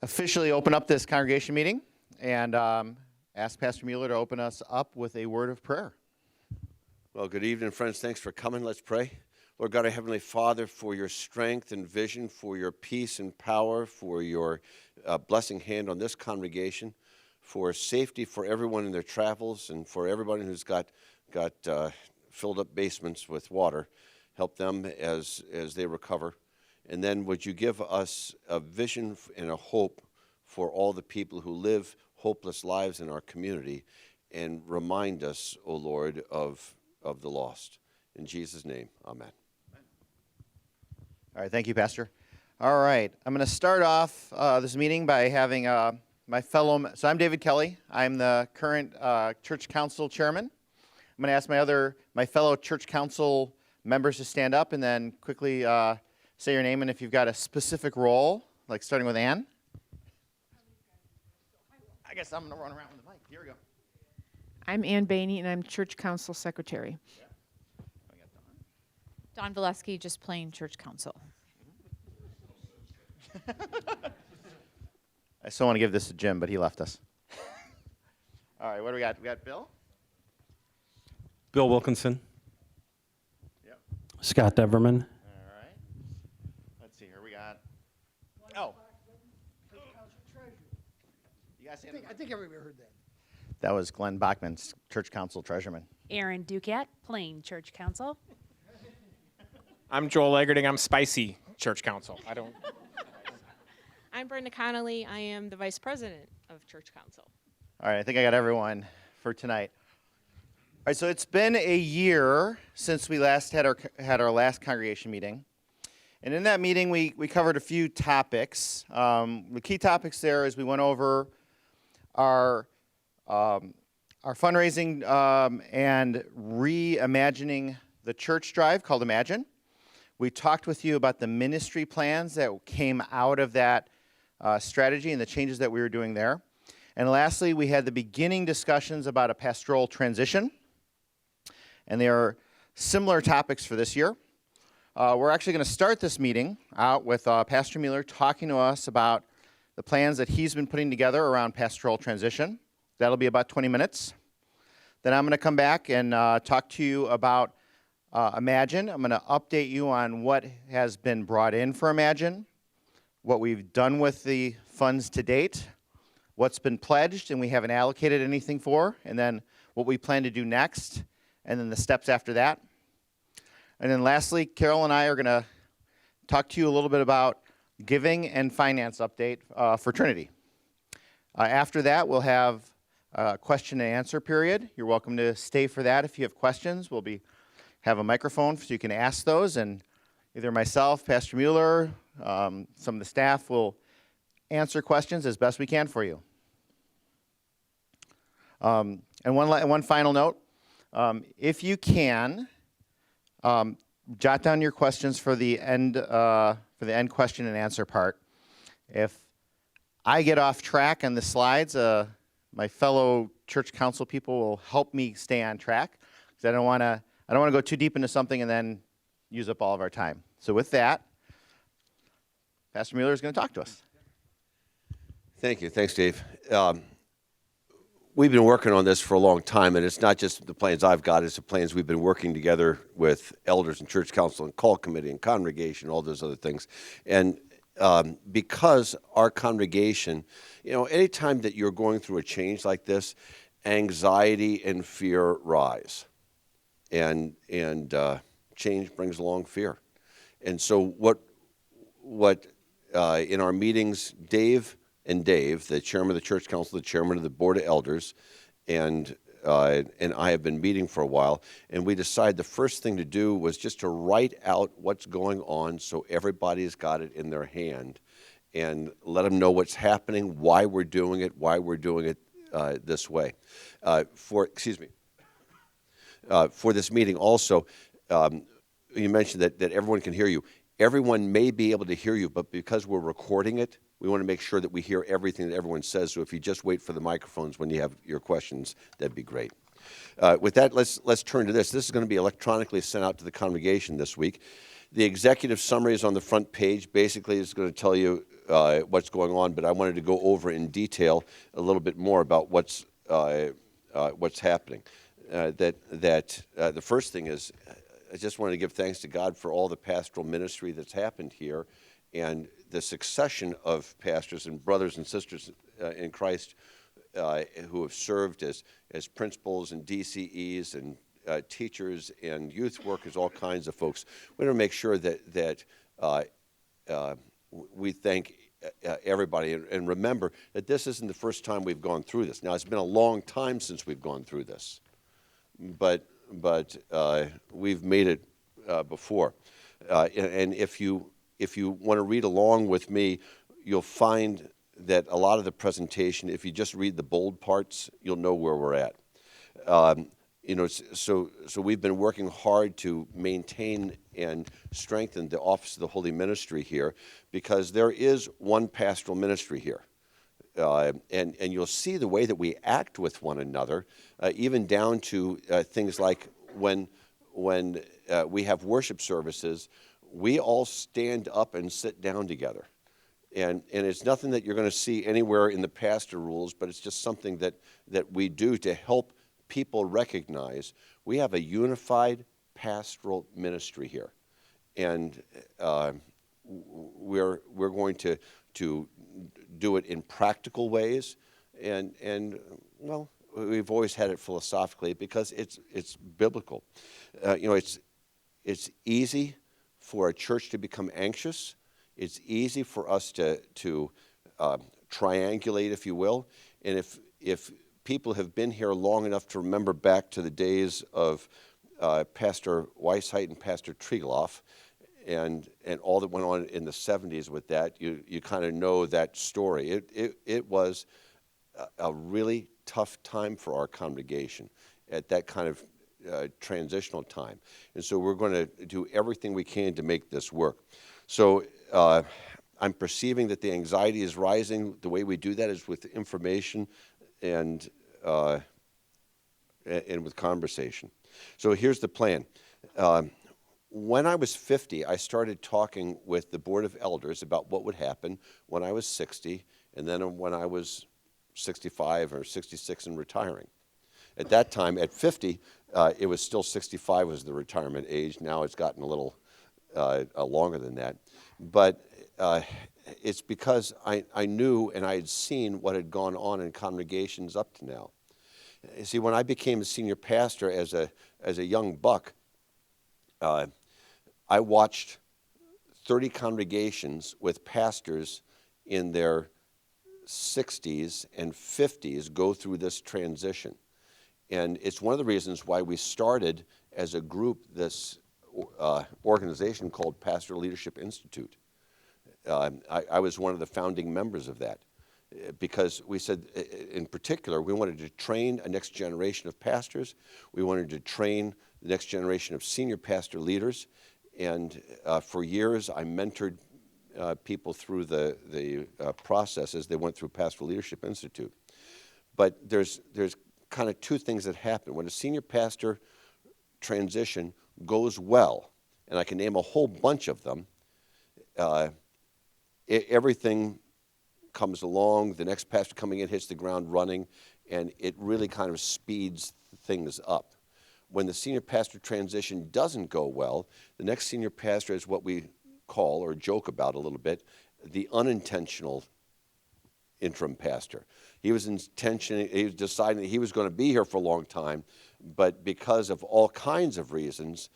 officially open up this congregation meeting and ask Pastor Mueller to open us up with a word of prayer. Well, good evening, friends. Thanks for coming. Let's pray. Lord God, our Heavenly Father, for your strength and vision, for your peace and power, for your blessing hand on this congregation, for safety for everyone in their travels, and for everybody who's got filled up basements with water. Help them as they recover. And then would you give us a vision and a hope for all the people who live hopeless lives in our community, and remind us, O Lord, of the lost. In Jesus' name, amen. All right, thank you, Pastor. All right, I'm going to start off this meeting by having my fellow, so I'm David Kelly. I'm the current church council chairman. I'm going to ask my fellow church council members to stand up and then quickly say your name, and if you've got a specific role, like starting with Ann. I guess I'm going to run around with the mic. Here we go. I'm Ann Bainey, and I'm church council secretary. Yeah. Dawn Valesky, just plain church council. I still want to give this to Jim, but he left us. All right, what do we got? We got Bill? Bill Wilkinson. Yep. Scott Deverman. All right. Let's see here. We got. Oh. You guys I think everybody heard that. That was Glenn Bachman, church council treasurerman. Aaron Duquette, plain church council. I'm Joel Eggerding. I'm spicy church council. I'm Brenda Connolly. I am the vice president of church council. All right, I think I got everyone for tonight. All right, so it's been a year since we last had our last congregation meeting. And in that meeting, we covered a few topics. The key topics there is we went over our fundraising and reimagining the church drive called Imagine. We talked with you about the ministry plans that came out of that strategy and the changes that we were doing there. And lastly, we had the beginning discussions about a pastoral transition. And they are similar topics for this year. We're actually going to start this meeting out with Pastor Mueller talking to us about the plans that he's been putting together around pastoral transition. That'll be about 20 minutes. Then I'm going to come back and talk to you about Imagine. I'm going to update you on what has been brought in for Imagine, what we've done with the funds to date, what's been pledged and we haven't allocated anything for, and then what we plan to do next, and then the steps after that. And then lastly, Carol and I are going to talk to you a little bit about giving and finance update for Trinity. After that, we'll have a question and answer period. You're welcome to stay for that if you have questions. We'll have a microphone so you can ask those, and either myself, Pastor Mueller, some of the staff will answer questions as best we can for you. And one final note, if you can, jot down your questions for the end question and answer part. If I get off track on the slides, my fellow church council people will help me stay on track, because I don't want to go too deep into something and then use up all of our time. So with that, Pastor Mueller is going to talk to us. Thank you. Thanks, Dave. We've been working on this for a long time, and it's not just the plans I've got, it's the plans we've been working together with elders and church council and call committee and congregation, all those other things. And because our congregation, anytime that you're going through a change like this, anxiety and fear rise. And change brings along fear. And so what in our meetings, Dave, the chairman of the church council, the chairman of the board of elders, and I have been meeting for a while, and we decided the first thing to do was just to write out what's going on so everybody's got it in their hand, and let them know what's happening, why we're doing it this way. For this meeting also, you mentioned that everyone can hear you. Everyone may be able to hear you, but because we're recording it, we want to make sure that we hear everything that everyone says. So if you just wait for the microphones when you have your questions, that'd be great. With that, let's turn to this. This is going to be electronically sent out to the congregation this week. The executive summary is on the front page. Basically, it's going to tell you what's going on, but I wanted to go over in detail a little bit more about what's happening. The first thing is, I just wanted to give thanks to God for all the pastoral ministry that's happened here, and the succession of pastors and brothers and sisters in Christ who have served as principals and DCEs and teachers and youth workers, all kinds of folks. We want to make sure that we thank everybody, and remember that this isn't the first time we've gone through this. Now, it's been a long time since we've gone through this, but we've made it before. And if you want to read along with me, you'll find that a lot of the presentation, if you just read the bold parts, you'll know where we're at. So we've been working hard to maintain and strengthen the Office of the Holy Ministry here, because there is one pastoral ministry here. And you'll see the way that we act with one another, even down to things like when we have worship services, we all stand up and sit down together. And it's nothing that you're going to see anywhere in the pastor rules, but it's just something that we do to help people recognize we have a unified pastoral ministry here. And we're going to do it in practical ways, and well, we've always had it philosophically because it's biblical. It's easy for a church to become anxious. It's easy for us to triangulate, if you will. And if people have been here long enough to remember back to the days of Pastor Weishaupt and Pastor Trigloff, and all that went on in the 70s with that, you kind of know that story. It was a really tough time for our congregation at that kind of transitional time. And so we're going to do everything we can to make this work. So I'm perceiving that the anxiety is rising. The way we do that is with information and with conversation. So here's the plan. When I was 50, I started talking with the Board of Elders about what would happen when I was 60, and then when I was 65 or 66 and retiring. At that time, at 50, it was still 65 was the retirement age. Now it's gotten a little longer than that. But it's because I knew and I had seen what had gone on in congregations up to now. You see, when I became a senior pastor as a young buck, I watched 30 congregations with pastors in their 60s and 50s go through this transition. And it's one of the reasons why we started as a group this organization called Pastor Leadership Institute. I was one of the founding members of that, because we said, in particular, we wanted to train a next generation of pastors. We wanted to train the next generation of senior pastor leaders. And for years, I mentored people through the process as they went through Pastoral Leadership Institute. But there's kind of two things that happen. When a senior pastor transition goes well, and I can name a whole bunch of them, everything comes along, the next pastor coming in hits the ground running, and it really kind of speeds things up. When the senior pastor transition doesn't go well, the next senior pastor is what we call, or joke about a little bit, the unintentional interim pastor. He was deciding that he was going to be here for a long time, but because of all kinds of reasons,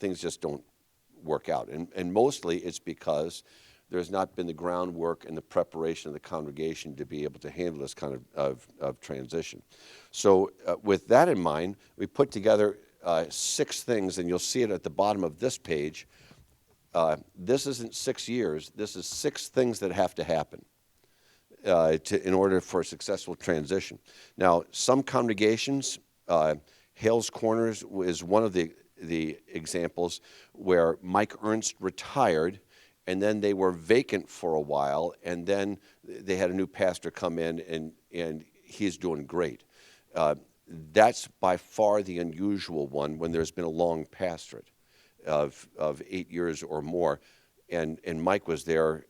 things just don't work out. And mostly it's because there's not been the groundwork and the preparation of the congregation to be able to handle this kind of transition. So with that in mind, we put together 6 things, and you'll see it at the bottom of this page. This isn't 6 years. This is 6 things that have to happen in order for a successful transition. Now, some congregations, Hales Corners is one of the examples where Mike Ernst retired, and then they were vacant for a while, and then they had a new pastor come in, and he's doing great. That's by far the unusual one when there's been a long pastorate of 8 years or more, and Mike was there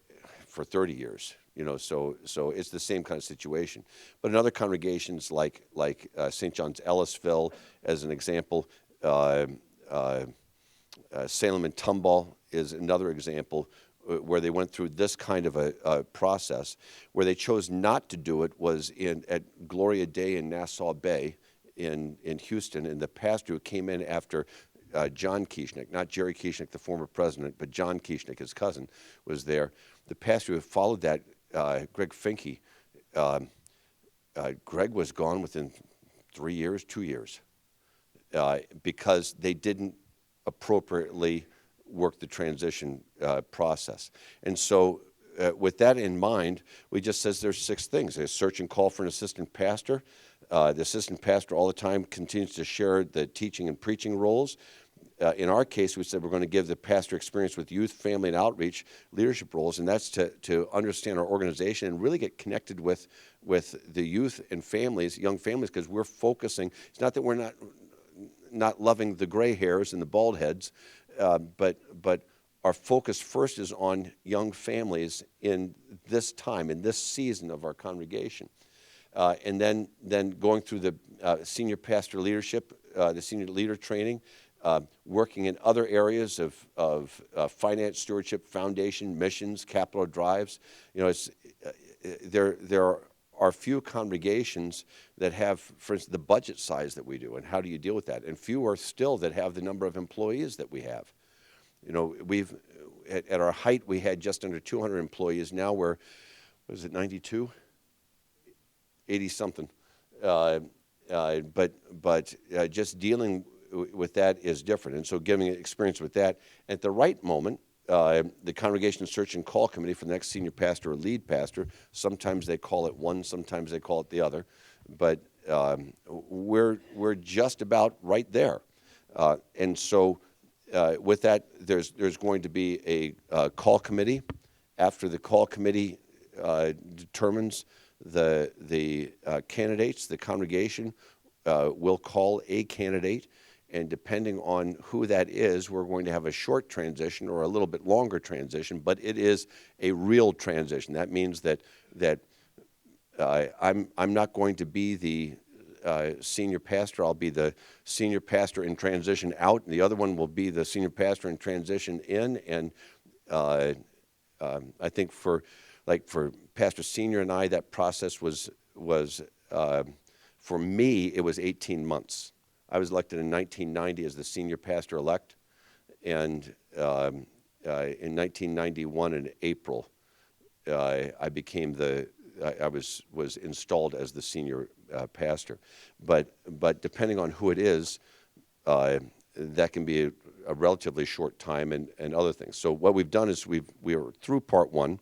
for 30 years. So it's the same kind of situation. But in other congregations like St. John's Ellisville, as an example, Salem and Tomball is another example where they went through this kind of a process. Where they chose not to do it was at Gloria Day in Nassau Bay in Houston, and the pastor who came in after John Kieschnick, not Jerry Kieschnick, the former president, but John Kieschnick, his cousin, was there. The pastor who followed that, Greg Finke, Greg was gone within 3 years, 2 years, because they didn't appropriately work the transition process. And so with that in mind, we just says there's 6 things. There's search and call for an assistant pastor. The assistant pastor all the time continues to share the teaching and preaching roles. In our case, we said we're going to give the pastor experience with youth, family, and outreach leadership roles, and that's to understand our organization and really get connected with the youth and families, young families, because we're focusing. It's not that we're not loving the gray hairs and the bald heads, but our focus first is on young families in this time, in this season of our congregation. And then going through the senior pastor leadership, the senior leader training, working in other areas of finance, stewardship, foundation, missions, capital drives. There are few congregations that have, for instance, the budget size that we do, and how do you deal with that? And fewer still that have the number of employees that we have. We've at our height we had just under 200 employees. Now we're, 92? 80 something. But just dealing with that is different, and so giving experience with that at the right moment. The Congregation Search and Call Committee for the next senior pastor or lead pastor, sometimes they call it one, sometimes they call it the other, but we're just about right there. And so with that, there's going to be a call committee. After the call committee determines the candidates, the congregation will call a candidate, and depending on who that is, we're going to have a short transition or a little bit longer transition, but it is a real transition. That means that I'm not going to be the senior pastor. I'll be the senior pastor in transition out, and the other one will be the senior pastor in transition in. And I think for Pastor Senior and I, that process was for me, it was 18 months. I was elected in 1990 as the senior pastor-elect, and in 1991 in April, I became I was installed as the senior pastor. But depending on who it is, that can be a relatively short time and other things. So what we've done is we are through part one.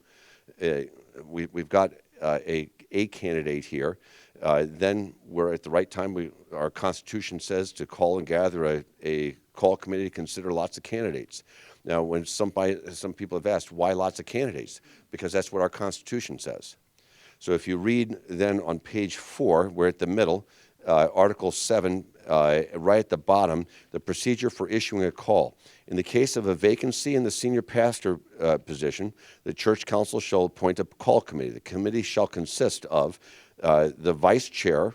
We've got a candidate here. Then we're at the right time. Our Constitution says to call and gather a call committee to consider lots of candidates. Now, when some people have asked, why lots of candidates? Because that's what our Constitution says. So if you read then on page 4, we're at the middle, Article 7, right at the bottom, the procedure for issuing a call. In the case of a vacancy in the senior pastor position, the church council shall appoint a call committee. The committee shall consist of the vice chair,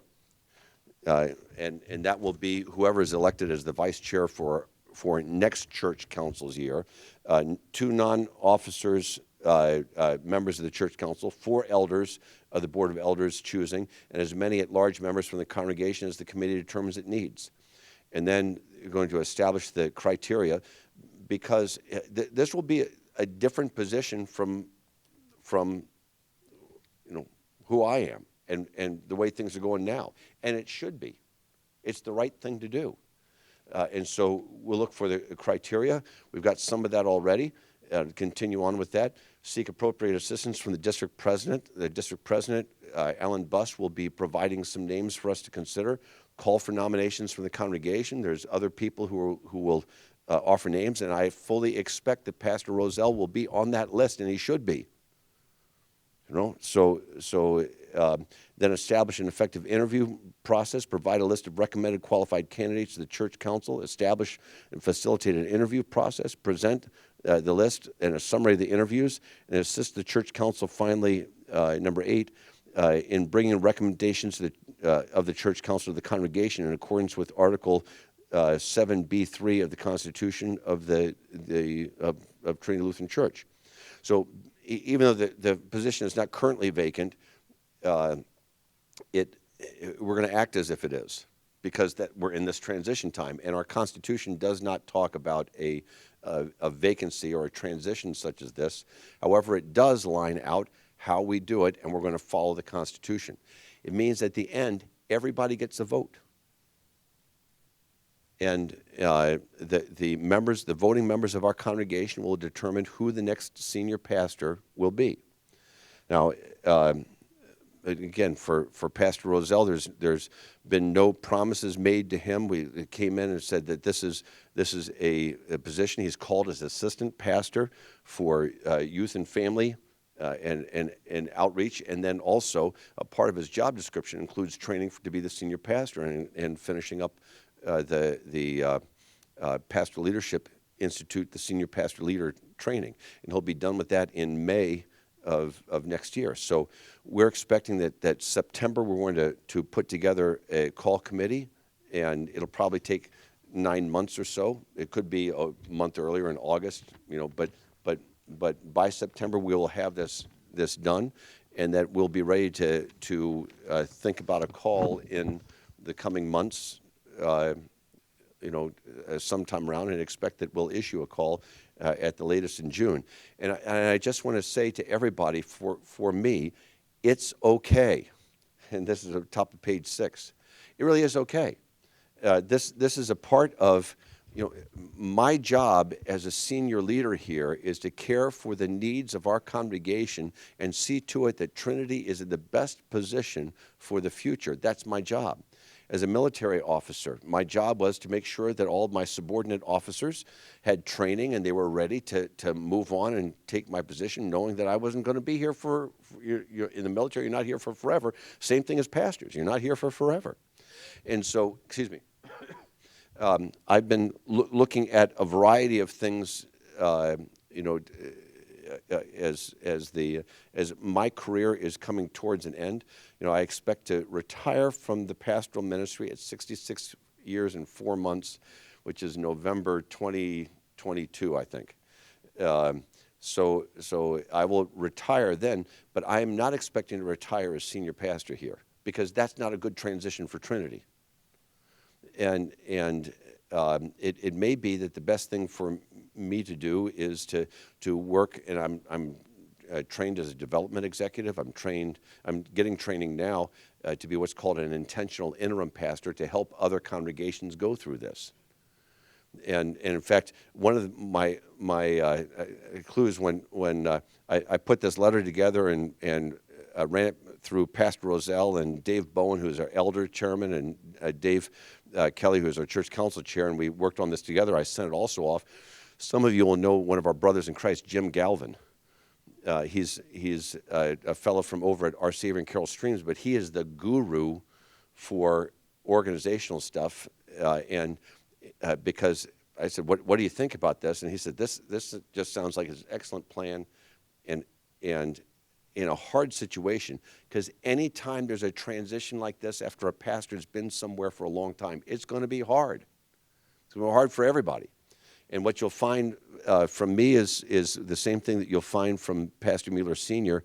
and that will be whoever is elected as the vice chair for next church council's year, 2 non-officers, members of the church council, 4 elders of the board of elders choosing, and as many at-large members from the congregation as the committee determines it needs. And then you're going to establish the criteria, because this will be a different position from who I am and the way things are going now, and it should be. It's the right thing to do. And so we'll look for the criteria. We've got some of that already. Continue on with that. Seek appropriate assistance from the district president. The district president, Alan Buss, will be providing some names for us to consider. Call for nominations from the congregation. There's other people who will offer names, and I fully expect that Pastor Roselle will be on that list, and he should be. So then establish an effective interview process, provide a list of recommended qualified candidates to the church council, establish and facilitate an interview process, present the list and a summary of the interviews, and assist the church council finally, number 8, in bringing recommendations to of the church council to the congregation in accordance with Article 7B3 of the Constitution of of Trinity Lutheran Church. So even though the position is not currently vacant, we're going to act as if it is, because that we're in this transition time, and our Constitution does not talk about a vacancy or a transition such as this. However, it does line out how we do it, and we're going to follow the Constitution. It means at the end, everybody gets a vote. And the voting members of our congregation will determine who the next senior pastor will be. Now, again, for Pastor Roselle, there's been no promises made to him. We came in and said that this is a position he's called as assistant pastor for youth and family and outreach, and then also a part of his job description includes training to be the senior pastor and finishing up the Pastor Leadership Institute, the Senior Pastor Leader Training, and he'll be done with that in May of next year. So we're expecting that September we're going to put together a call committee, and it'll probably take 9 months or so. It could be a month earlier in August, but by September we will have this done, and that we'll be ready to think about a call in the coming months, sometime around, and expect that we'll issue a call at the latest in June. And I just want to say to everybody, for me, it's okay. And this is at the top of page 6. It really is okay. This is a part of, my job as a senior leader here is to care for the needs of our congregation and see to it that Trinity is in the best position for the future. That's my job. As a military officer, my job was to make sure that all of my subordinate officers had training and they were ready to move on and take my position, knowing that I wasn't going to be here you're in the military, you're not here for forever. Same thing as pastors, you're not here for forever. And so, excuse me, I've been looking at a variety of things, as my career is coming towards an end. I expect to retire from the pastoral ministry at 66 years and 4 months, which is November 2022, I think. So I will retire then, but I am not expecting to retire as senior pastor here, because that's not a good transition for Trinity. And it may be that the best thing for me to do is to work, and I'm trained as a development executive. I'm getting training now to be what's called an intentional interim pastor to help other congregations go through this. And in fact, one of my clues when I put this letter together and ran it through Pastor Roselle and Dave Bowen, who's our elder chairman, and Dave Kelly, who's our church council chair, and we worked on this together. I sent it also off. Some of you will know one of our brothers in Christ, Jim Galvin. He's a fellow from over at Our Savior and Carroll Streams, but he is the guru for organizational stuff. Because I said, what do you think about this? And he said, this just sounds like an excellent plan, and in a hard situation, because anytime there's a transition like this after a pastor's been somewhere for a long time, it's going to be hard. It's going to be hard for everybody. And what you'll find from me is the same thing that you'll find from Pastor Mueller Sr.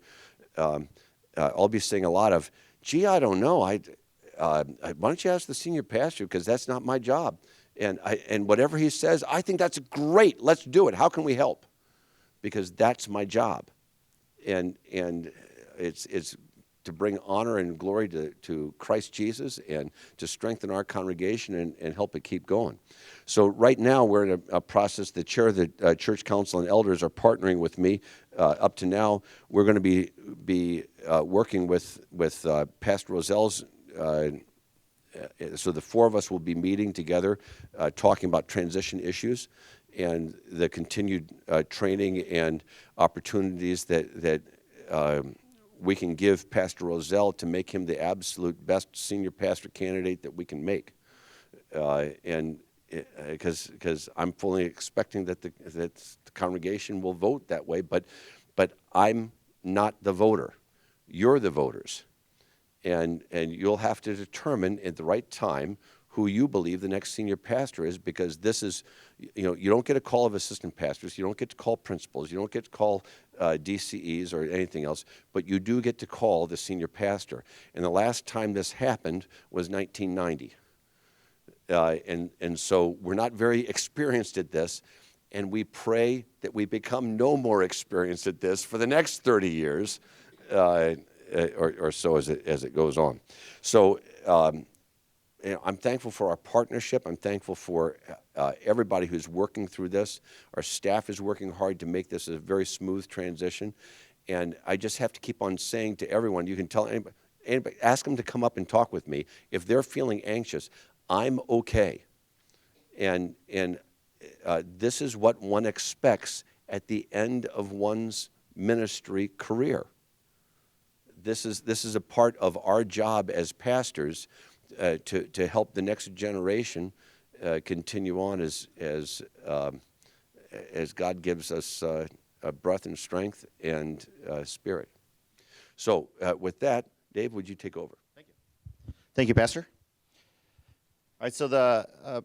I'll be saying a lot of, gee, I don't know. Why don't you ask the senior pastor, because that's not my job. And whatever he says, I think that's great. Let's do it. How can we help? Because that's my job. And it's to bring honor and glory to Christ Jesus and to strengthen our congregation and help it keep going. So right now we're in a process. The chair of the church council and elders are partnering with me. Up to now, we're going to be working with Pastor Roselle's. So the 4 of us will be meeting together, talking about transition issues and the continued training and opportunities that we can give Pastor Roselle to make him the absolute best senior pastor candidate that we can make. And because I'm fully expecting that the congregation will vote that way, but I'm not the voter. You're the voters. And you'll have to determine at the right time who you believe the next senior pastor is, because this is, you don't get a call of assistant pastors, you don't get to call principals, you don't get to call DCEs or anything else, but you do get to call the senior pastor. And the last time this happened was 1990. And so we're not very experienced at this, and we pray that we become no more experienced at this for the next 30 years or so as it goes on. So I'm thankful for our partnership. I'm thankful for everybody who's working through this. Our staff is working hard to make this a very smooth transition. And I just have to keep on saying to everyone, you can tell anybody, ask them to come up and talk with me. If they're feeling anxious, I'm okay. And this is what one expects at the end of one's ministry career. This is a part of our job as pastors to help the next generation continue on as God gives us breath and strength and spirit. So with that, Dave, would you take over? Thank you, Pastor. All right, so the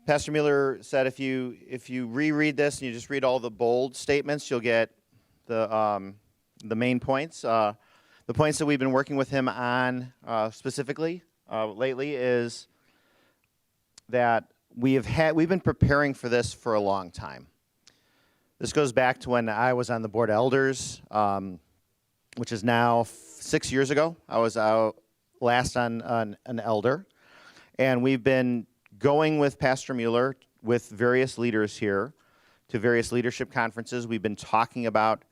Pastor Mueller said if you reread this and you just read all the bold statements, you'll get the main points. The points that we've been working with him on specifically lately is that we've been preparing for this for a long time. This goes back to when I was on the board of elders, which is now 6 years ago. I was out last on an elder, and we've been going with Pastor Mueller with various leaders here to various leadership conferences. We've been talking about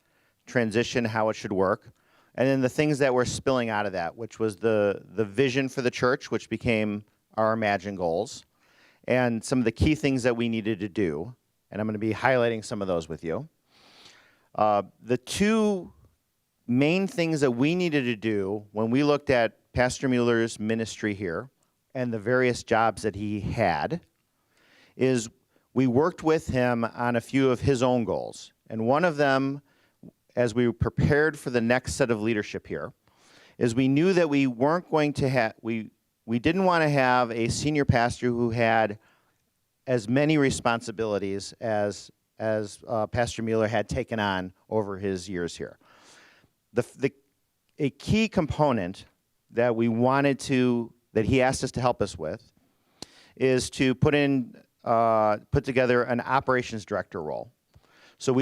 transition, how it should work. And then the things that were spilling out of that, which was the vision for the church, which became our Imagine goals, and some of the key things that we needed to do. And I'm going to be highlighting some of those with you. The two main things that we needed to do when we looked at Pastor Mueller's ministry here and the various jobs that he had is we worked with him on a few of his own goals. And one of them, as we prepared for the next set of leadership here, is we knew that we weren't going to have, we didn't want to have a senior pastor who had as many responsibilities as Pastor Mueller had taken on over his years here. A key component that we wanted to, that he asked us to help us with, is to put together an operations director role. So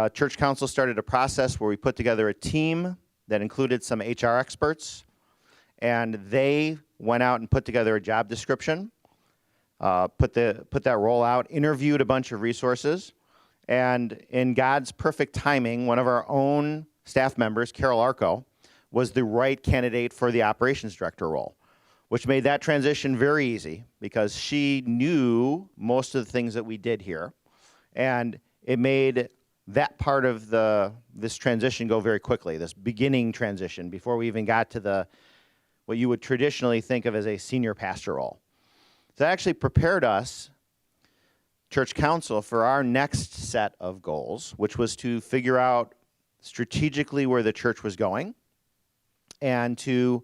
Church Council started a process where we put together a team that included some HR experts, and they went out and put together a job description, put that role out, interviewed a bunch of resources, and in God's perfect timing, one of our own staff members, Carol Arco, was the right candidate for the operations director role, which made that transition very easy because she knew most of the things that we did here, and it made that part of this transition go very quickly, this beginning transition, before we even got to what you would traditionally think of as a senior pastor role. So that actually prepared us, Church Council, for our next set of goals, which was to figure out strategically where the church was going and to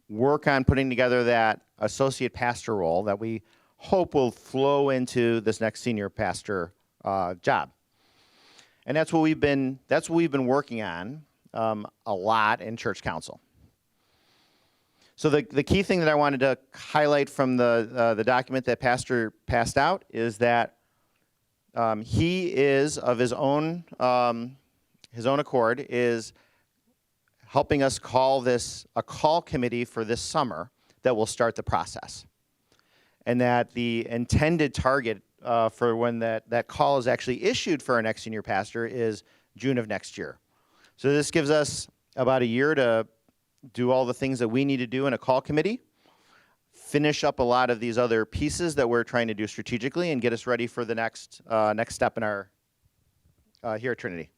work on putting together that associate pastor role that we hope will flow into this next senior pastor job. And that's what we've been working on a lot in Church Council. So the key thing that I wanted to highlight from the document that Pastor passed out is that he is, of his own accord, is helping us call this a call committee for this summer that will start the process. And that the intended target for when that call is actually issued for our next senior pastor is June of next year. So this gives us about a year to do all the things that we need to do in a call committee, finish up a lot of these other pieces that we're trying to do strategically, and get us ready for the next step in our here at Trinity.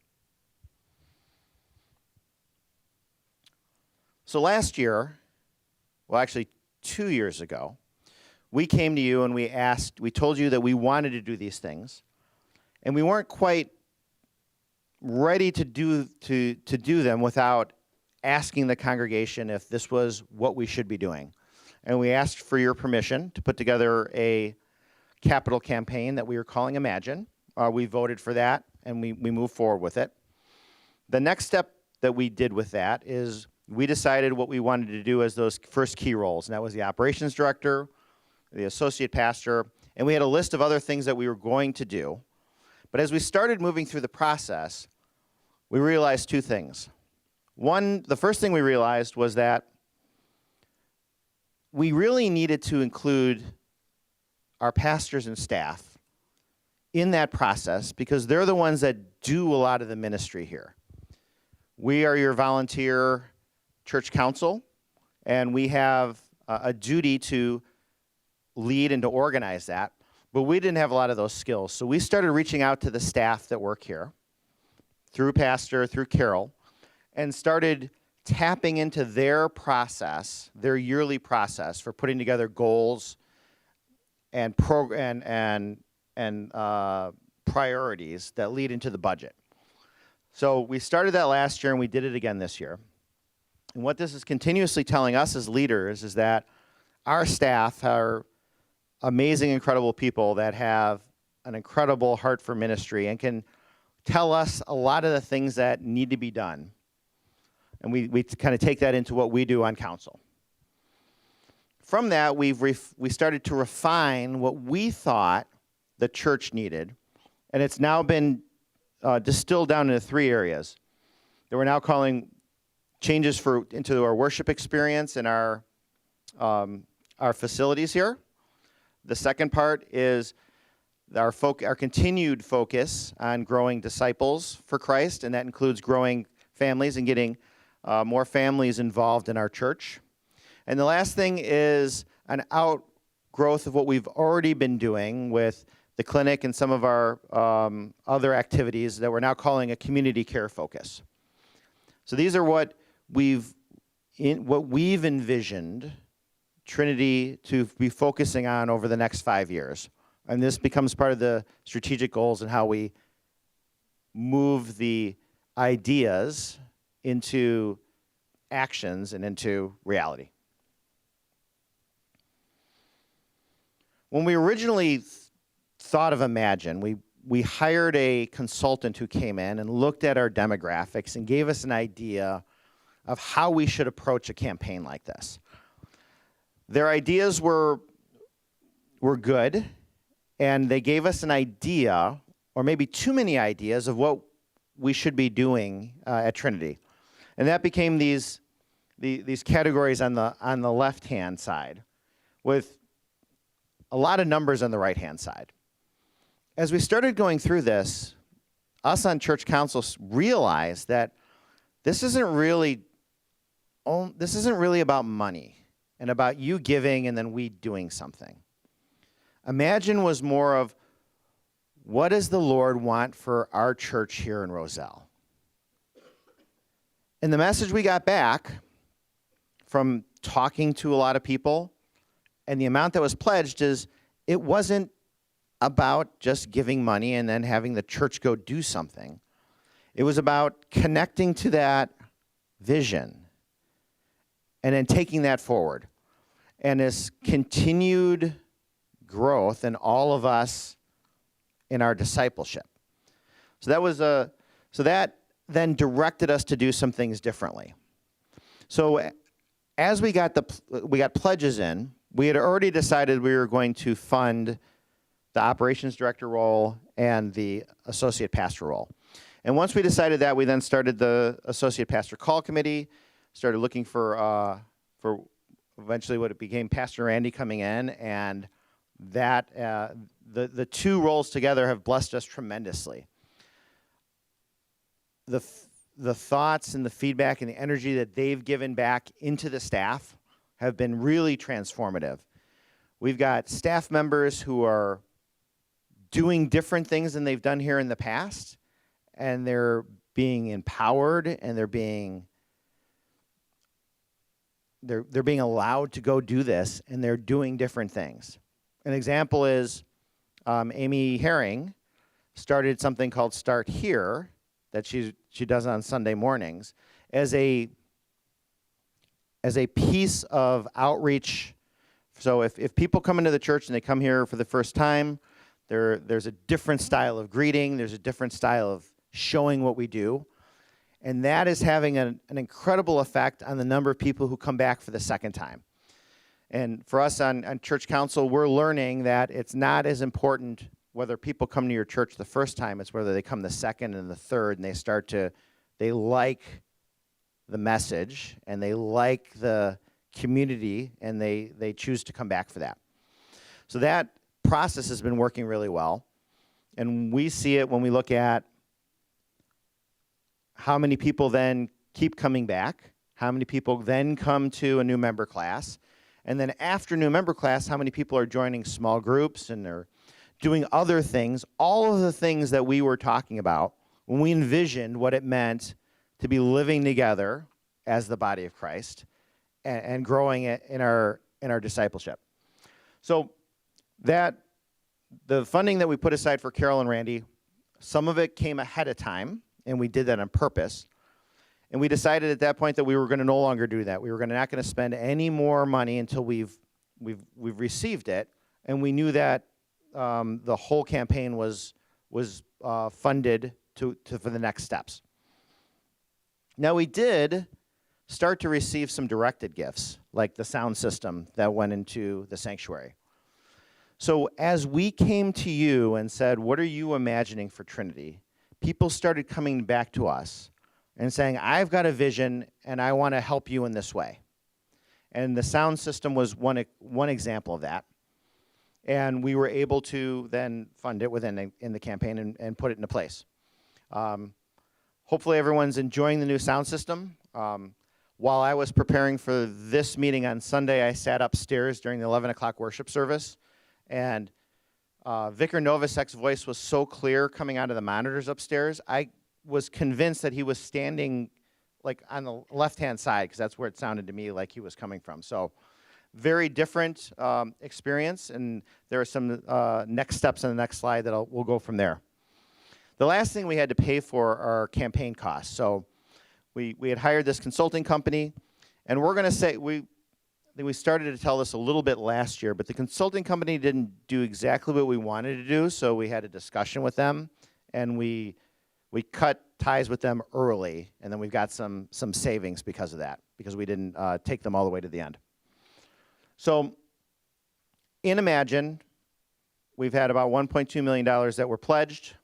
So last year, well, actually 2 years ago, we came to you and we told you that we wanted to do these things, and we weren't quite ready to do them without asking the congregation if this was what we should be doing. And we asked for your permission to put together a capital campaign that we were calling Imagine. We voted for that, and we moved forward with it. The next step that we did with that is we decided what we wanted to do as those first key roles, and that was the operations director, the associate pastor, and we had a list of other things that we were going to do. But as we started moving through the process, we realized two things. One, the first thing we realized was that we really needed to include our pastors and staff in that process because they're the ones that do a lot of the ministry here. We are your volunteer church council, and we have a duty to lead and to organize that, but we didn't have a lot of those skills. So we started reaching out to the staff that work here, through Pastor, through Carol, and started tapping into their process, their yearly process for putting together goals and priorities that lead into the budget. So we started that last year, and we did it again this year. And what this is continuously telling us as leaders is that our staff are amazing, incredible people that have an incredible heart for ministry and can tell us a lot of the things that need to be done. And we kind of take that into what we do on council. From that, we started to refine what we thought the church needed, and it's now been distilled down into three areas that we're now calling changes into our worship experience and our facilities here. The second part is our continued focus on growing disciples for Christ, and that includes growing families and getting more families involved in our church. And the last thing is an outgrowth of what we've already been doing with the clinic and some of our other activities that we're now calling a community care focus. So these are what we've envisioned Trinity to be focusing on over the next 5 years. And this becomes part of the strategic goals and how we move the ideas into actions and into reality. When we originally thought of Imagine, we hired a consultant who came in and looked at our demographics and gave us an idea of how we should approach a campaign like this. Their ideas were good, and they gave us an idea, or maybe too many ideas, of what we should be doing at Trinity. And that became these categories on the left-hand side with a lot of numbers on the right-hand side. As we started going through this, us on church council realized that this isn't really about money and about you giving and then we doing something. Imagine was more of, what does the Lord want for our church here in Roselle? And the message we got back from talking to a lot of people and the amount that was pledged is it wasn't about just giving money and then having the church go do something. It was about connecting to that vision and then taking that forward. And this continued growth in all of us in our discipleship. So that then directed us to do some things differently. So as we got pledges in, we had already decided we were going to fund the operations director role and the associate pastor role. And once we decided that, we then started the associate pastor call committee, started looking for eventually what it became Pastor Randy coming in, and that the two roles together have blessed us tremendously. The thoughts and the feedback and the energy that they've given back into the staff have been really transformative. We've got staff members who are doing different things than they've done here in the past, and they're being empowered and they're being allowed to go do this, and they're doing different things. An example is Amy Herring started something called Start Here that she does on Sunday mornings as a piece of outreach. So if people come into the church and they come here for the first time, there's a different style of greeting, there's a different style of showing what we do, and that is having an incredible effect on the number of people who come back for the second time. And for us on church council, we're learning that it's not as important whether people come to your church the first time, it's whether they come the second and the third, and they like the message, and they like the community, and they choose to come back for that. So that process has been working really well, and we see it when we look at how many people then keep coming back, how many people then come to a new member class, and then after new member class, how many people are joining small groups and they're doing other things, all of the things that we were talking about when we envisioned what it meant to be living together as the body of Christ and growing it in our discipleship. So that the funding that we put aside for Carol and Randy, some of it came ahead of time, and we did that on purpose. And we decided at that point that we were going to no longer do that. We were not going to spend any more money until we've received it, and we knew that the whole campaign was funded for the next steps. Now we did start to receive some directed gifts, like the sound system that went into the sanctuary. So as we came to you and said, what are you imagining for Trinity? People started coming back to us and saying, I've got a vision and I want to help you in this way. And the sound system was one example of that. And we were able to then fund it in the campaign and put it into place. Hopefully everyone's enjoying the new sound system. While I was preparing for this meeting on Sunday, I sat upstairs during the 11 o'clock worship service, and Vicar Novasek's voice was so clear coming out of the monitors upstairs, I was convinced that he was standing like on the left-hand side, because that's where it sounded to me like he was coming from. So very different experience, and there are some next steps on the next slide that we'll go from there. The last thing we had to pay for are campaign costs. So we had hired this consulting company, and we're going to say, I think we started to tell this a little bit last year, but the consulting company didn't do exactly what we wanted to do, so we had a discussion with them, and we cut ties with them early, and then we've got some savings because of that, because we didn't take them all the way to the end. So in Imagine, we've had about $1.2 million that were pledged.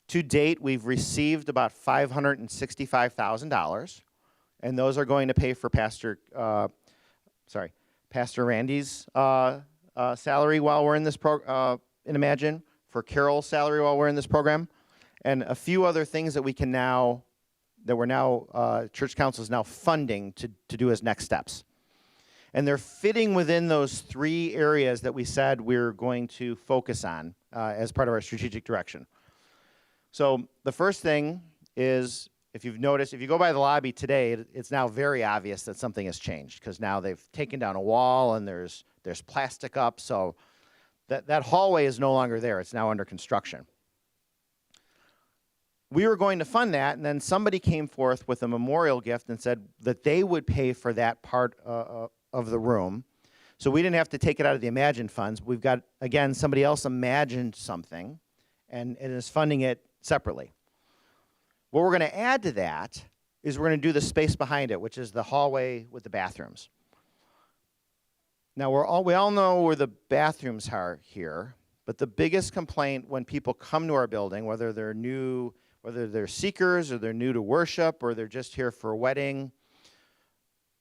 To date, we've received about $565,000, and those are going to pay for Pastor Randy's salary while we're in this in Imagine, for Carol's salary while we're in this program, and a few other things that Church Council is now funding to do as next steps. And they're fitting within those three areas that we said we're going to focus on as part of our strategic direction. So the first thing is, if you've noticed, if you go by the lobby today, it's now very obvious that something has changed, because now they've taken down a wall and there's plastic up, so that hallway is no longer there. It's now under construction. We were going to fund that, and then somebody came forth with a memorial gift and said that they would pay for that part of the room. So we didn't have to take it out of the Imagine funds. We've got, again, somebody else imagined something and is funding it separately. What we're going to add to that is we're going to do the space behind it, which is the hallway with the bathrooms. Now, we all know where the bathrooms are here, but the biggest complaint when people come to our building, whether they're seekers or they're new to worship or they're just here for a wedding,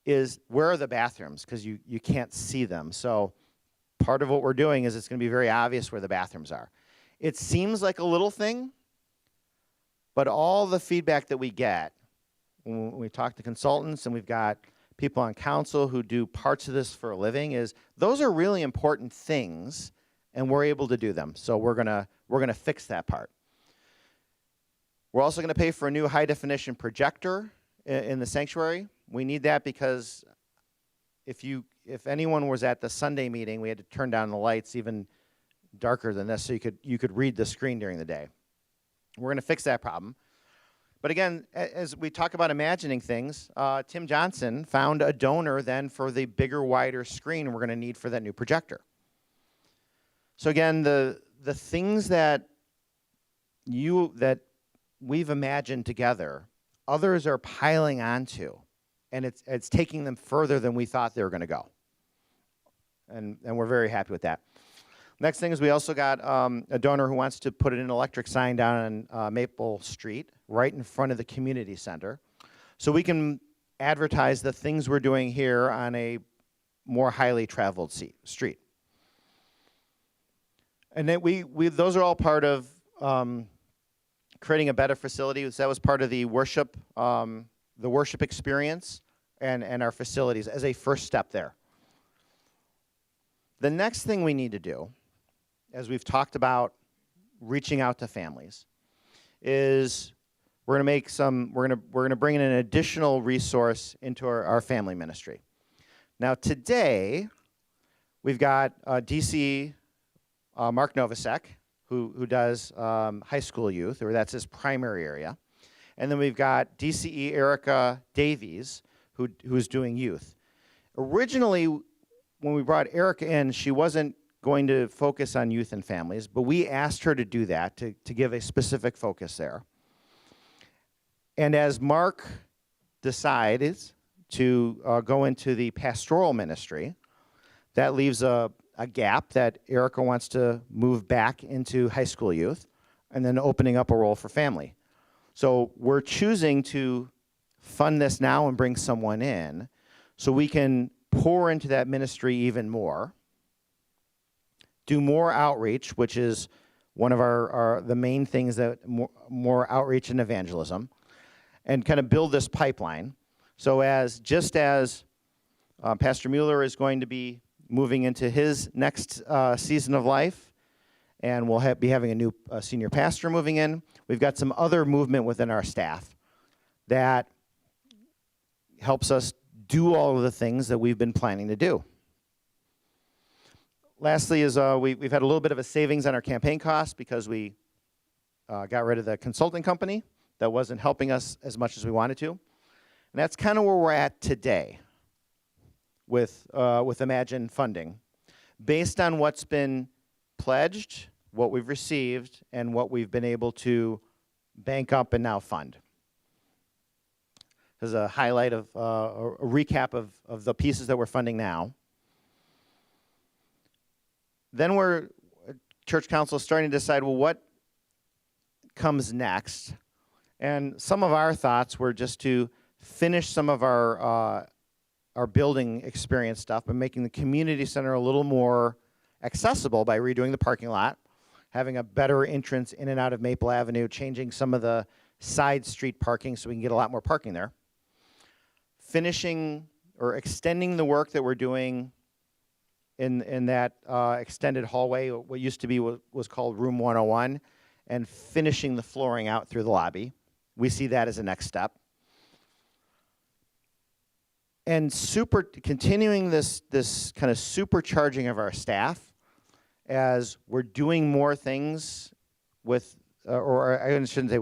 is where are the bathrooms? Because you can't see them. So part of what we're doing is it's going to be very obvious where the bathrooms are. It seems like a little thing, but all the feedback that we get when we talk to consultants, and we've got people on council who do parts of this for a living, is those are really important things, and we're able to do them. So we're gonna fix that part. We're also going to pay for a new high-definition projector in the sanctuary. We need that because if anyone was at the Sunday meeting, we had to turn down the lights even darker than this so you could read the screen during the day. We're going to fix that problem. But again, as we talk about imagining things, Tim Johnson found a donor then for the bigger, wider screen we're going to need for that new projector. So again, the things that we've imagined together, others are piling onto, and it's taking them further than we thought they were going to go. And we're very happy with that. Next thing is we also got a donor who wants to put an electric sign down on Maple Street, right in front of the community center, so we can advertise the things we're doing here on a more highly traveled street. And then those are all part of creating a better facility. So that was part of the worship experience and our facilities as a first step there. The next thing we need to do, as we've talked about reaching out to families, is we're going to bring in an additional resource into our family ministry. Now today, we've got DC Mark Novosek, who does high school youth, or that's his primary area. And then we've got DCE Erica Davies, who's doing youth. Originally, when we brought Erica in, she wasn't going to focus on youth and families, but we asked her to do that, to give a specific focus there. And as Mark decides to go into the pastoral ministry, that leaves a gap that Erica wants to move back into high school youth, and then opening up a role for family. So we're choosing to fund this now and bring someone in so we can pour into that ministry even more, do more outreach, which is one of the main things, that more outreach and evangelism, and kind of build this pipeline. So just as Pastor Mueller is going to be moving into his next season of life, and we'll be having a new senior pastor moving in, we've got some other movement within our staff that helps us do all of the things that we've been planning to do. Lastly is we've had a little bit of a savings on our campaign costs because we got rid of the consulting company that wasn't helping us as much as we wanted to. And that's kind of where we're at today with Imagine funding, based on what's been pledged, what we've received, and what we've been able to bank up and now fund. There's a highlight of a recap of the pieces that we're funding now. Then Church Council is starting to decide, well, what comes next? And some of our thoughts were just to finish some of our building experience stuff by making the community center a little more accessible by redoing the parking lot, having a better entrance in and out of Maple Avenue, changing some of the side street parking so we can get a lot more parking there. Finishing or extending the work that we're doing in that extended hallway, what used to be was called Room 101, and finishing the flooring out through the lobby. We see that as a next step. And continuing this kind of supercharging of our staff as we're doing more things with, or I shouldn't say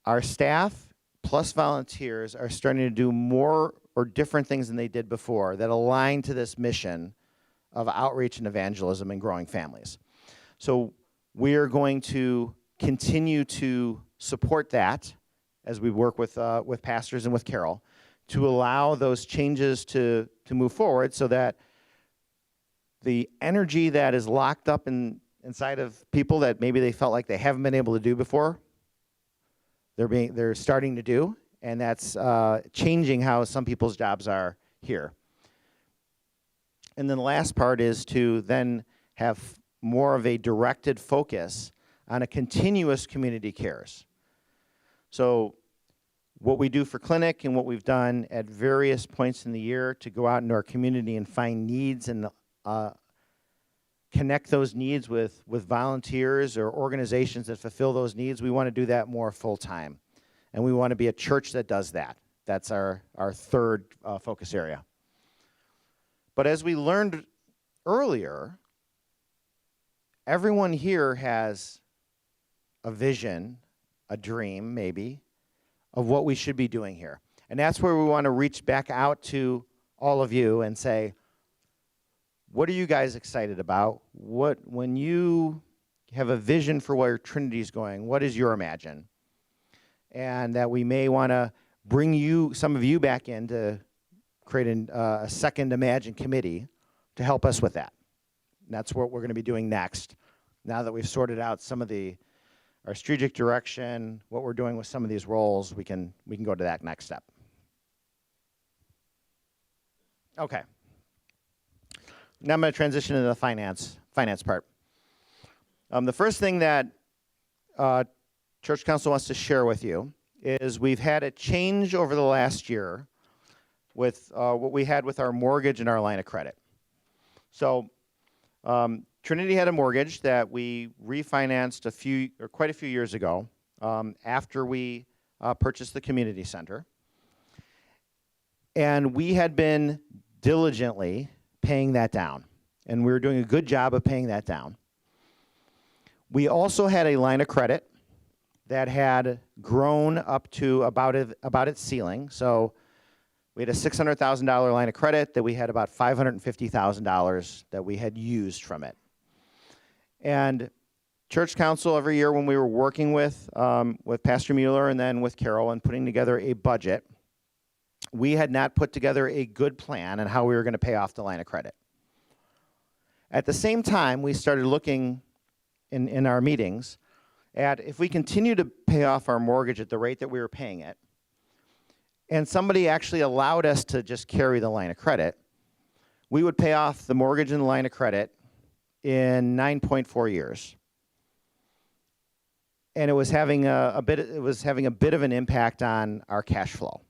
our staff plus volunteers are starting to do more or different things than they did before that align to this mission of outreach and evangelism and growing families. So we are going to continue to support that as we work with pastors and with Carol to allow those changes to move forward, so that the energy that is locked up inside of people that maybe they felt like they haven't been able to do before, they're starting to do, and that's changing how some people's jobs are here. And then the last part is to then have more of a directed focus on a continuous community cares. So what we do for clinic and what we've done at various points in the year to go out into our community and find needs and connect those needs with volunteers or organizations that fulfill those needs, we want to do that more full time. And we want to be a church that does that. That's our third focus area. But as we learned earlier, everyone here has a vision, a dream maybe, of what we should be doing here. And that's where we want to reach back out to all of you and say, what are you guys excited about? When you have a vision for where Trinity is going, what is your imagine? And that we may want to bring some of you back in to create a second Imagine committee to help us with that. And that's what we're going to be doing next. Now that we've sorted out some of our strategic direction, what we're doing with some of these roles, we can go to that next step. Okay. Now I'm going to transition into the finance part. The first thing that Church Council wants to share with you is we've had a change over the last year with what we had with our mortgage and our line of credit. So Trinity had a mortgage that we refinanced quite a few years ago after we purchased the community center. And we had been diligently paying that down. And we were doing a good job of paying that down. We also had a line of credit that had grown up to about its ceiling. So we had a $600,000 line of credit that we had about $550,000 that we had used from it. And Church Council every year when we were working with Pastor Mueller and then with Carol and putting together a budget, we had not put together a good plan on how we were going to pay off the line of credit. At the same time, we started looking in our meetings at if we continue to pay off our mortgage at the rate that we were paying it, and somebody actually allowed us to just carry the line of credit, we would pay off the mortgage and the line of credit in 9.4 years. And it was having a bit of an impact on our cash flow.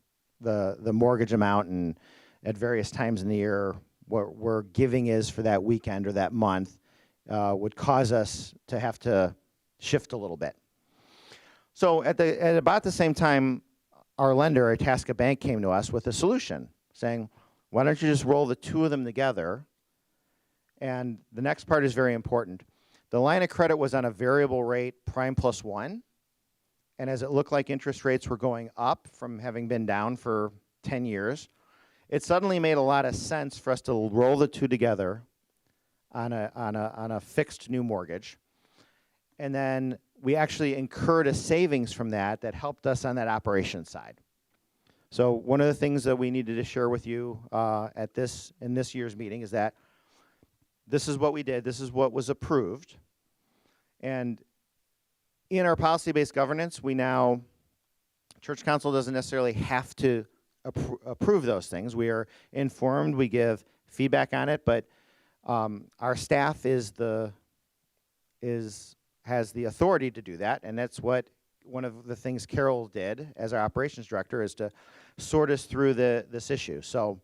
The mortgage amount and at various times in the year what we're giving is for that weekend or that month would cause us to have to shift a little bit. So at about the same time, our lender, Itasca Bank, came to us with a solution, saying, why don't you just roll the two of them together? And the next part is very important. The line of credit was on a variable rate, prime plus 1. And as it looked like interest rates were going up from having been down for 10 years, it suddenly made a lot of sense for us to roll the two together on a fixed new mortgage. And then we actually incurred a savings from that helped us on that operations side. So one of the things that we needed to share with you in this year's meeting is that this is what we did. This is what was approved. And in our policy-based governance, Church Council doesn't necessarily have to approve those things. We are informed, we give feedback on it, but our staff has the authority to do that, and that's what one of the things Carol did as our operations director is to sort us through this issue. So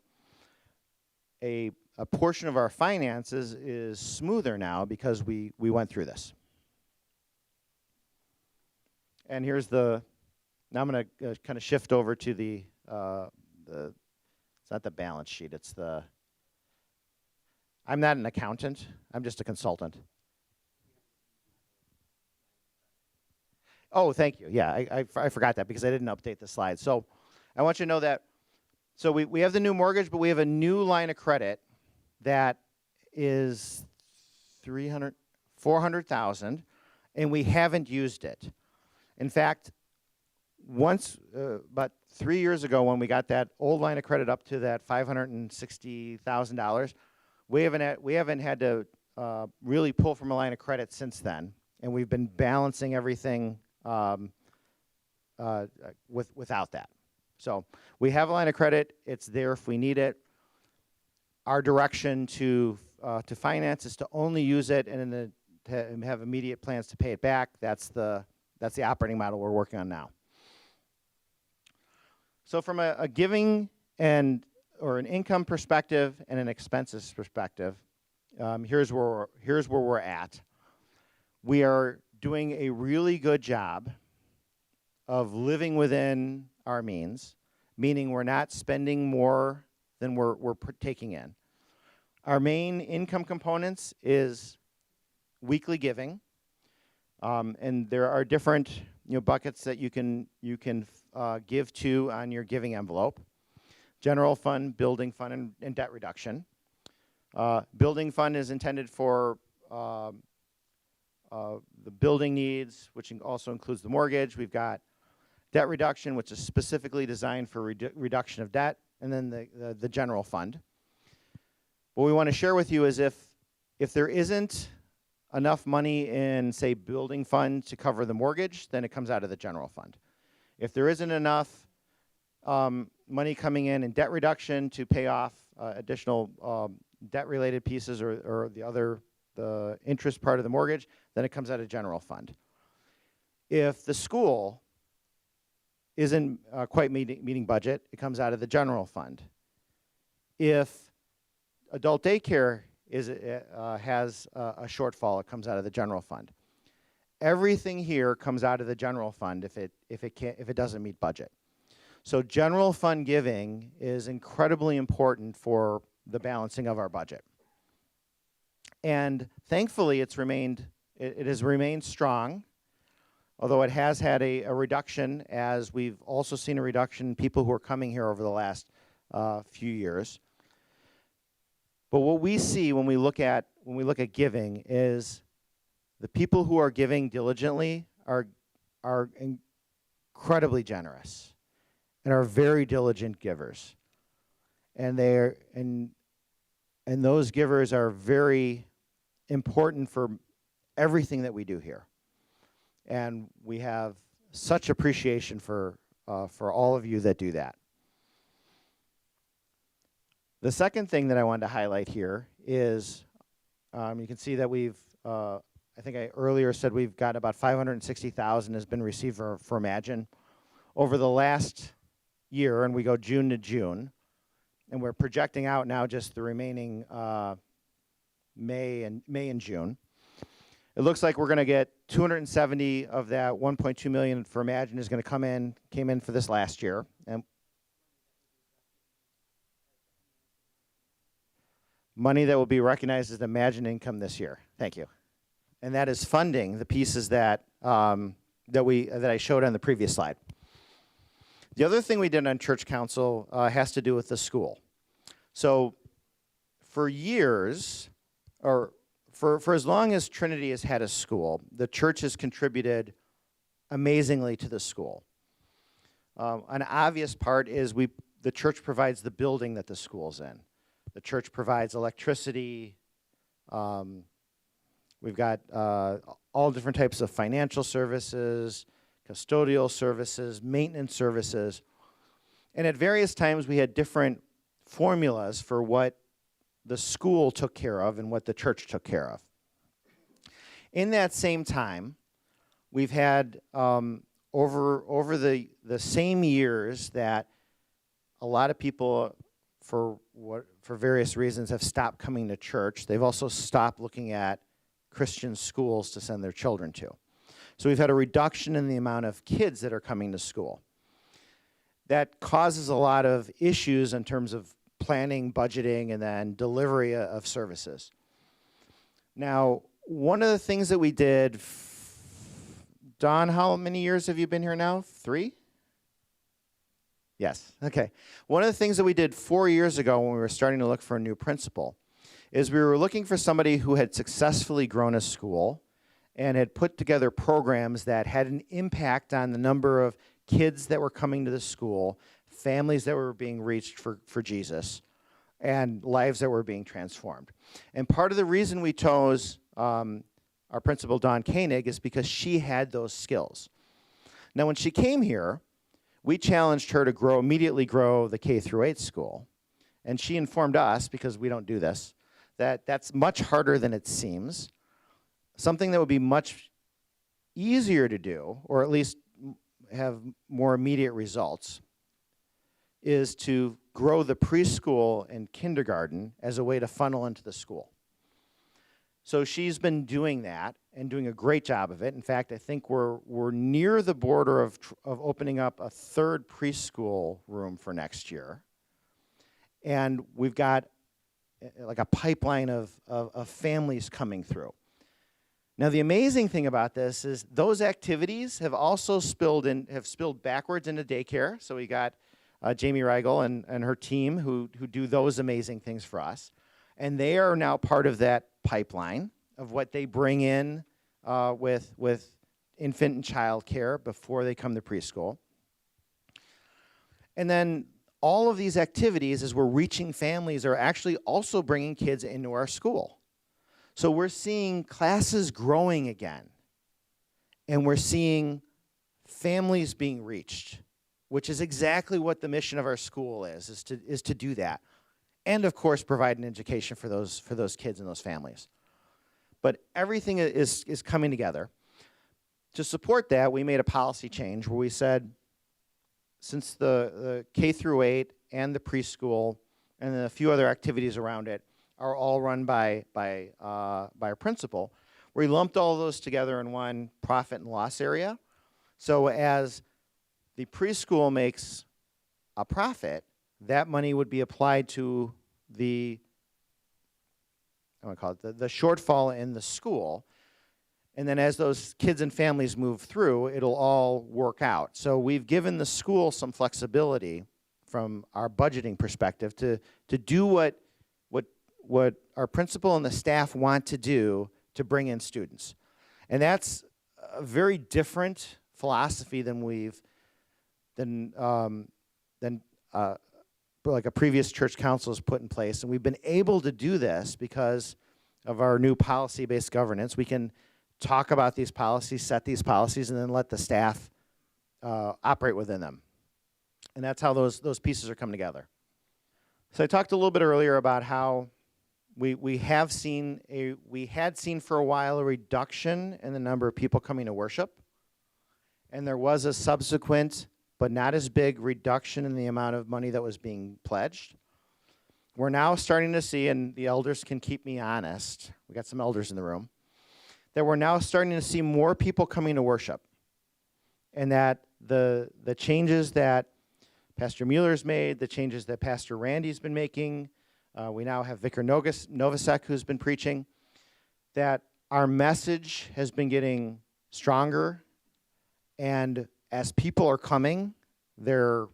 a portion of our finances is smoother now because we went through this. And now I'm going to kind of shift over to it's not the balance sheet, I'm not an accountant, I'm just a consultant. Oh, thank you. Yeah, I forgot that because I didn't update the slide. So I want you to know that, so we have the new mortgage, but we have a new line of credit that is $400,000, and we haven't used it. In fact, once, about 3 years ago when we got that old line of credit up to that $560,000, we haven't had to really pull from a line of credit since then, and we've been balancing everything without that. So we have a line of credit. It's there if we need it. Our direction to finance is to only use it and to have immediate plans to pay it back. That's the operating model we're working on now. So from a giving or an income perspective and an expenses perspective, here's where we're at. We are doing a really good job of living within our means, meaning we're not spending more than we're taking in. Our main income components is weekly giving. And there are different buckets that you can give to on your giving envelope. General fund, building fund, and debt reduction. Building fund is intended for the building needs, which also includes the mortgage. We've got debt reduction, which is specifically designed for reduction of debt, and then the general fund. What we want to share with you is if there isn't enough money in, say, building fund to cover the mortgage, then it comes out of the general fund. If there isn't enough money coming in debt reduction to pay off additional debt-related pieces or the interest part of the mortgage, then it comes out of general fund. If the school isn't quite meeting budget, it comes out of the general fund. If adult daycare has a shortfall, it comes out of the general fund. Everything here comes out of the general fund if it doesn't meet budget. So general fund giving is incredibly important for the balancing of our budget. And thankfully, it has remained strong, although it has had a reduction, as we've also seen a reduction in people who are coming here over the last few years. But what we see when we look at giving is the people who are giving diligently are incredibly generous and are very diligent givers. And those givers are very important for everything that we do here. And we have such appreciation for all of you that do that. The second thing that I wanted to highlight here is you can see that we've, I think I earlier said we've got about $560,000 has been received for Imagine over the last year, and we go June to June, and we're projecting out now just the remaining May and June. It looks like we're going to get 270 of that 1.2 million for Imagine is going to came in for this last year, and money that will be recognized as Imagine income this year. Thank you. And that is funding the pieces that I showed on the previous slide. The other thing we did on Church Council has to do with the school. So for years, or for as long as Trinity has had a school, the church has contributed amazingly to the school. An obvious part is the church provides the building that the school's in. The church provides electricity. We've got all different types of financial services, custodial services, maintenance services. And at various times, we had different formulas for what the school took care of and what the church took care of. In that same time, we've had over the same years that a lot of people, for various reasons, have stopped coming to church. They've also stopped looking at Christian schools to send their children to. So we've had a reduction in the amount of kids that are coming to school. That causes a lot of issues in terms of planning, budgeting, and then delivery of services. Now, one of the things that we did, Don, how many years have you been here now? 3? Yes, okay. One of the things that we did 4 years ago when we were starting to look for a new principal is we were looking for somebody who had successfully grown a school and had put together programs that had an impact on the number of kids that were coming to the school, families that were being reached for Jesus, and lives that were being transformed. And part of the reason we chose our principal, Dawn Koenig, is because she had those skills. Now, when she came here, we challenged her to immediately grow the K-8 school. And she informed us, because we don't do this, that that's much harder than it seems. Something that would be much easier to do, or at least have more immediate results, is to grow the preschool and kindergarten as a way to funnel into the school. So she's been doing that and doing a great job of it. In fact, I think we're near the border of opening up a 3rd preschool room for next year. And we've got like a pipeline of families coming through. Now, the amazing thing about this is those activities have also spilled backwards into daycare. So we got Jamie Reigel and her team who do those amazing things for us. And they are now part of that pipeline of what they bring in with infant and child care before they come to preschool. And then all of these activities, as we're reaching families, are actually also bringing kids into our school. So we're seeing classes growing again, and we're seeing families being reached, which is exactly what the mission of our school is to do that. And of course, provide an education for those kids and those families. But everything is coming together. To support that, we made a policy change where we said, since the K through 8 and the preschool and then a few other activities around it are all run by a principal, we lumped all of those together in one profit and loss area. So as the preschool makes a profit, that money would be applied to the shortfall in the school. And then as those kids and families move through, it'll all work out. So we've given the school some flexibility from our budgeting perspective to do what our principal and the staff want to do to bring in students. And that's a very different philosophy than like a previous church council has put in place. And we've been able to do this because of our new policy-based governance. We can talk about these policies, set these policies, and then let the staff operate within them. And that's how those pieces are coming together. So I talked a little bit earlier about how we had seen for a while a reduction in the number of people coming to worship. And there was a subsequent, but not as big, reduction in the amount of money that was being pledged. We're now starting to see, and the elders can keep me honest, we got some elders in the room, that we're now starting to see more people coming to worship. And that the changes that Pastor Mueller's made, the changes that Pastor Randy's been making, we now have Vicar Novosek who's been preaching, that our message has been getting stronger, and as people are coming, they're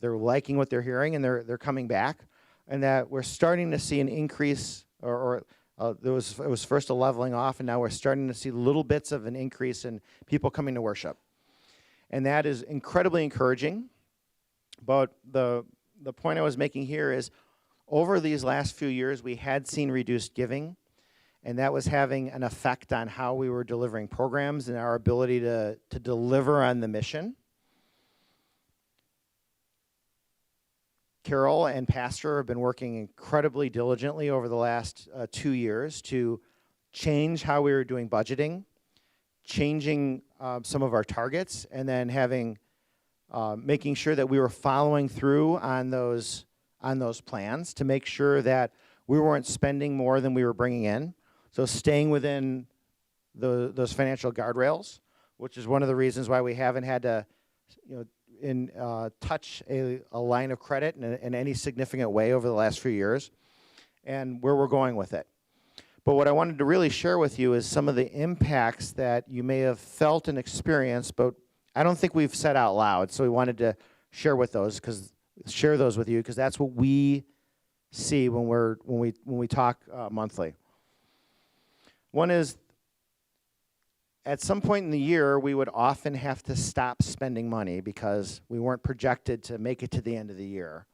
liking what they're hearing, and they're coming back, and that we're starting to see an increase, it was first a leveling off, and now we're starting to see little bits of an increase in people coming to worship. And that is incredibly encouraging. But the point I was making here is, over these last few years, we had seen reduced giving, and that was having an effect on how we were delivering programs and our ability to deliver on the mission. Carol and Pastor have been working incredibly diligently over the last 2 years to change how we were doing budgeting, changing some of our targets, and then making sure that we were following through on those plans to make sure that we weren't spending more than we were bringing in. So staying within those financial guardrails, which is one of the reasons why we haven't had to, touch a line of credit in any significant way over the last few years, and where we're going with it. But what I wanted to really share with you is some of the impacts that you may have felt and experienced, but I don't think we've said out loud. So we wanted to share those with you because that's what we see when we talk monthly. One is, at some point in the year, we would often have to stop spending money because we weren't projected to make it to the end of the year.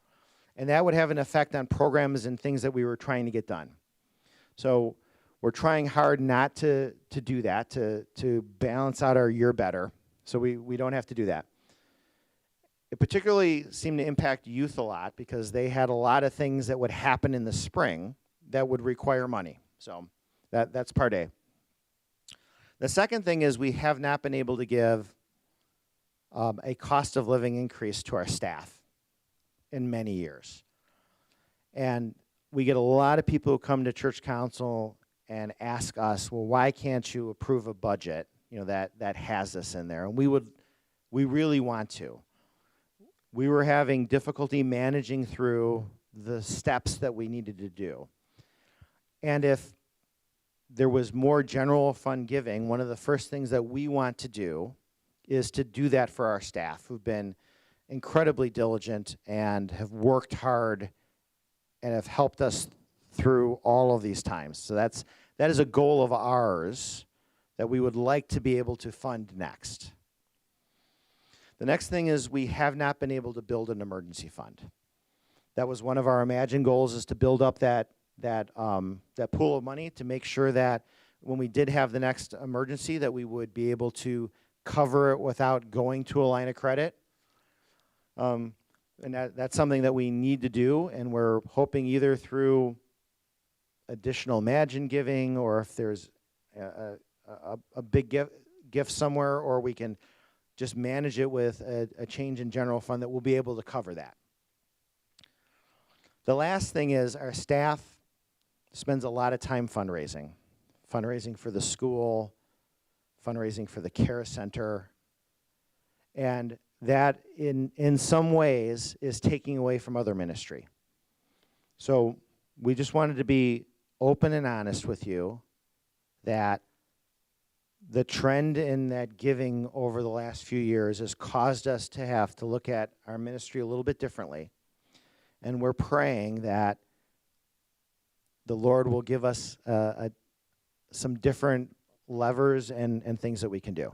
And that would have an effect on programs and things that we were trying to get done. So we're trying hard not to do that, to balance out our year better, so we don't have to do that. It particularly seemed to impact youth a lot because they had a lot of things that would happen in the spring that would require money. So that's part A. The second thing is we have not been able to give a cost of living increase to our staff in many years. And we get a lot of people who come to church council and ask us, well, why can't you approve a budget, that has this in there? And we really want to. We were having difficulty managing through the steps that we needed to do. And if there was more general fund giving, one of the first things that we want to do is to do that for our staff who've been incredibly diligent and have worked hard and have helped us through all of these times. So that is a goal of ours that we would like to be able to fund next. The next thing is we have not been able to build an emergency fund. That was one of our Imagine goals, is to build up that pool of money to make sure that when we did have the next emergency that we would be able to cover it without going to a line of credit. And that's something that we need to do, and we're hoping either through additional Imagine giving, or if there's a big gift somewhere, or we can just manage it with a change in general fund, that we'll be able to cover that. The last thing is our staff spends a lot of time fundraising for the school, fundraising for the care center, and that in some ways is taking away from other ministry. So we just wanted to be open and honest with you that the trend in that giving over the last few years has caused us to have to look at our ministry a little bit differently. And we're praying that the Lord will give us some different levers and things that we can do.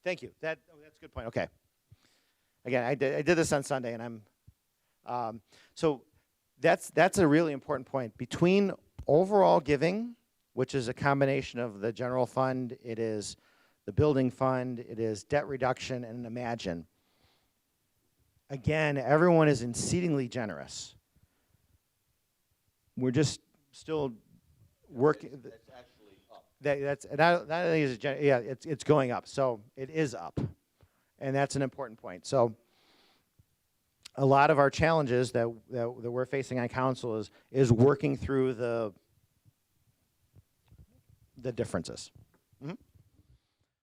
Thank you. That's a good point. Okay. Again, I did this on Sunday, and so that's a really important point. Between overall giving, which is a combination of the general fund, it is the building fund, it is debt reduction, and Imagine. Again, everyone is exceedingly generous. We're just still working. That's actually up. That's not only is it yeah, it's going up. So it is up, and that's an important point. So a lot of our challenges that we're facing on council is working through the differences. Mm-hmm.